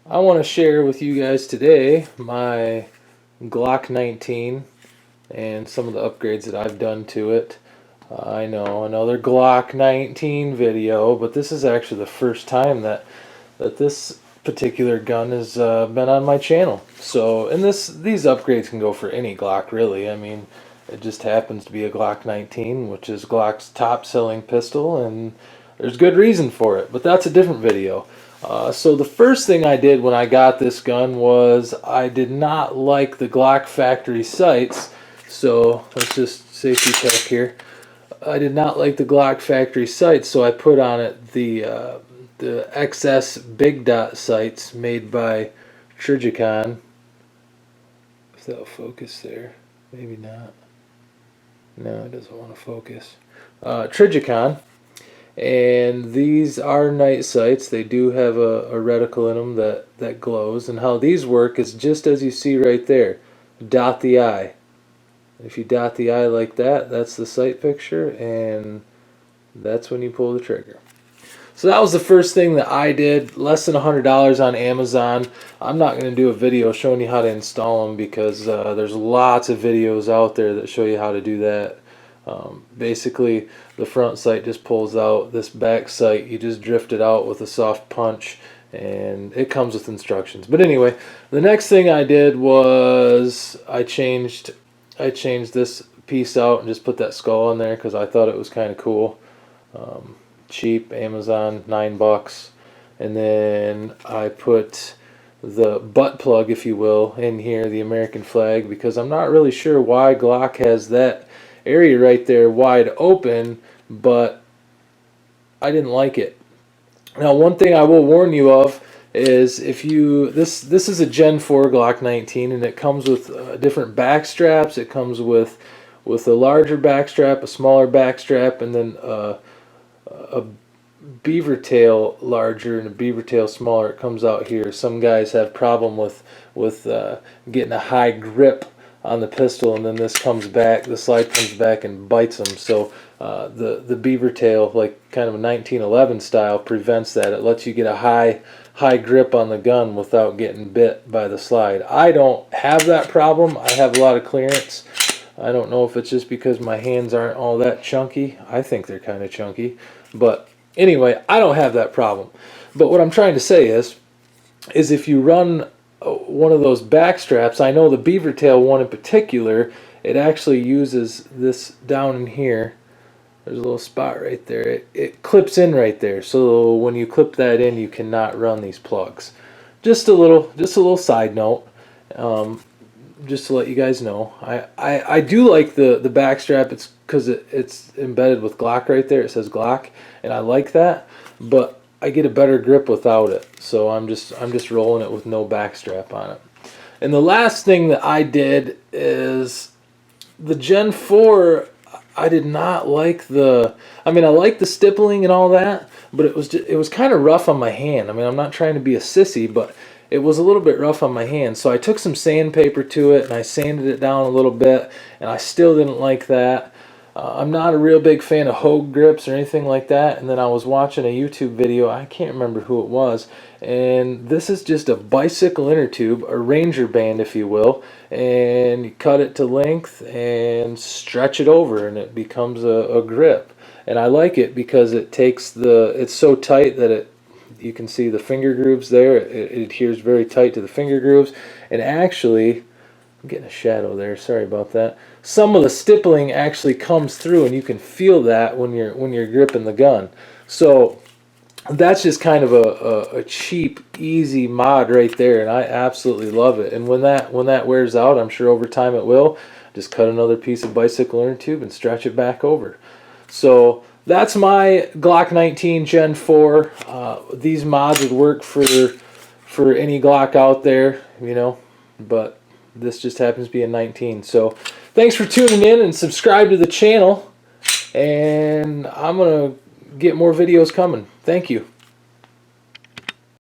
I want to share with you guys today my Glock 19 and some of the upgrades that I've done to it. I know another Glock 19 video, but this is actually the first time that this particular gun has been on my channel. So, and these upgrades can go for any Glock, really. I mean, it just happens to be a Glock 19, which is Glock's top-selling pistol, and there's good reason for it. But that's a different video. So the first thing I did when I got this gun was I did not like the Glock factory sights. So let's just safety check here. I did not like the Glock factory sights, so I put on it the XS big dot sights made by Trijicon. If that'll focus there, maybe not. No, it doesn't want to focus. Trijicon. And these are night sights. They do have a reticle in them that glows. And how these work is just as you see right there. Dot the eye. If you dot the eye like that, that's the sight picture, and that's when you pull the trigger. So that was the first thing that I did. Less than $100 on Amazon. I'm not going to do a video showing you how to install them because there's lots of videos out there that show you how to do that. Basically, the front sight just pulls out. This back sight, you just drift it out with a soft punch, and it comes with instructions. But anyway, the next thing I did was I changed this piece out and just put that skull in there because I thought it was kind of cool. Cheap, Amazon, $9. And then I put the butt plug, if you will, in here, the American flag, because I'm not really sure why Glock has that area right there wide open, but I didn't like it. Now, one thing I will warn you of is if you this is a Gen 4 Glock 19, and it comes with different back straps. It comes with a larger back strap, a smaller back strap, and then a beaver tail larger and a beaver tail smaller. It comes out here. Some guys have problem with getting a high grip on the pistol, and then this comes back, the slide comes back and bites them. So the beaver tail, like kind of a 1911 style, prevents that. It lets you get a high grip on the gun without getting bit by the slide. I don't have that problem. I have a lot of clearance. I don't know if it's just because my hands aren't all that chunky. I think they're kind of chunky. But anyway, I don't have that problem. But what I'm trying to say is if you run one of those back straps, I know the beaver tail one in particular, it actually uses this down in here. There's a little spot right there. It clips in right there. So when you clip that in, you cannot run these plugs. Just a little side note. Just to let you guys know, I do like the back strap. It's because it's embedded with Glock right there. It says Glock, and I like that. But I get a better grip without it, so I'm just rolling it with no back strap on it. And the last thing that I did is the Gen 4. I did not like I like the stippling and all that, but it was kind of rough on my hand. I mean, I'm not trying to be a sissy, but it was a little bit rough on my hand. So I took some sandpaper to it and I sanded it down a little bit, and I still didn't like that. I'm not a real big fan of Hogue grips or anything like that. And then I was watching a YouTube video, I can't remember who it was, and this is just a bicycle inner tube, a Ranger band if you will, and you cut it to length and stretch it over and it becomes a grip. And I like it because it takes it's so tight that you can see the finger grooves there. It adheres very tight to the finger grooves, and actually, I'm getting a shadow there, sorry about that. Some of the stippling actually comes through, and you can feel that when you're gripping the gun. So that's just kind of a cheap, easy mod right there, and I absolutely love it. And when that wears out, I'm sure over time it will, just cut another piece of bicycle inner tube and stretch it back over. So that's my Glock 19 Gen 4. These mods would work for any Glock out there, you know, but this just happens to be a 19. So thanks for tuning in, and subscribe to the channel, and I'm going to get more videos coming. Thank you.